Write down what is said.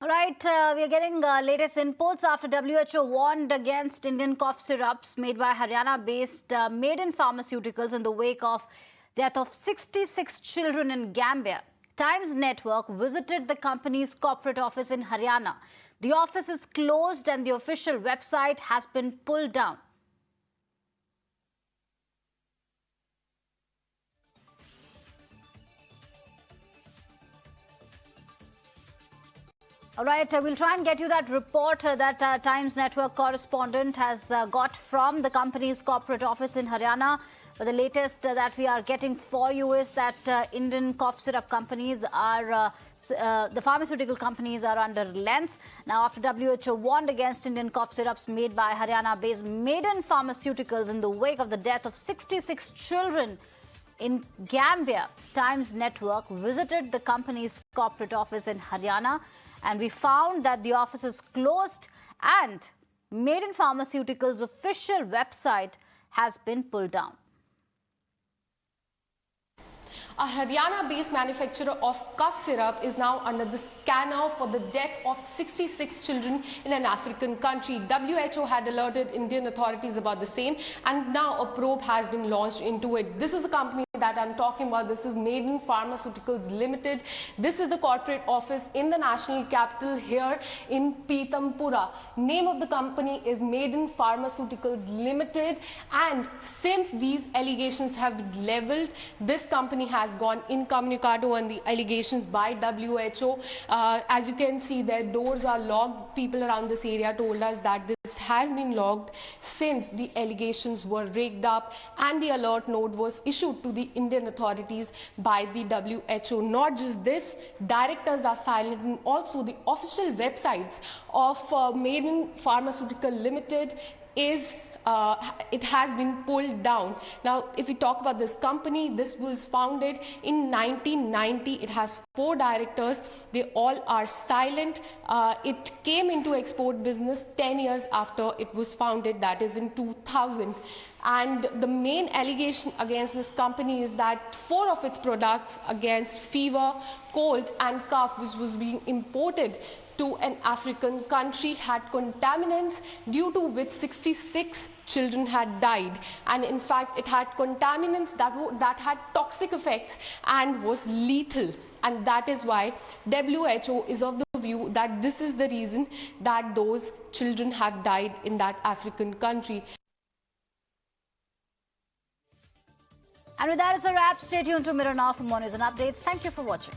All right, we are getting latest inputs after WHO warned against Indian cough syrups made by Haryana-based Maiden Pharmaceuticals in the wake of death of 66 children in Gambia. Times Network visited the company's corporate office in Haryana. The office is closed and the official website has been pulled down. All right, we'll try and get you that report that Times Network correspondent has got from the company's corporate office in Haryana. But the latest that we are getting for you is that Indian cough syrup companies are, the pharmaceutical companies are under lens. Now, after WHO warned against Indian cough syrups made by Haryana-based Maiden Pharmaceuticals in the wake of the death of 66 children in Gambia, Times Network visited the company's corporate office in Haryana. And we found that the office is closed and Maiden Pharmaceuticals' official website has been pulled down. A Haryana-based manufacturer of cough syrup is now under the scanner for the death of 66 children in an African country. WHO had alerted Indian authorities about the same, and now a probe has been launched into it. This is a company that I'm talking about. This is Maiden Pharmaceuticals Limited. This is the corporate office in the national capital here in Pitampura. Name of the company is Maiden Pharmaceuticals Limited, and since these allegations have been leveled, this company has gone incommunicado on the allegations by WHO. As you can see, their doors are locked. People around this area told us that this has been locked since the allegations were rigged up, and the alert note was issued to the Indian authorities by the WHO. Not just this, directors are silent, and also the official websites of Maiden Pharmaceutical Limited is it has been pulled down. Now, if we talk about this company, this was founded in 1990. It has 4 directors. They all are silent. It came into export business 10 years after it was founded, that is in 2000. And the main allegation against this company is that 4 of its products against fever, cold and cough, which was being imported to an African country, had contaminants due to which 66 children had died. And in fact, it had contaminants that had toxic effects and was lethal. And that is why WHO is of the view that this is the reason that those children have died in that African country. And with that, it's a wrap. Stay tuned to Mirror Now for more news and updates. Thank you for watching.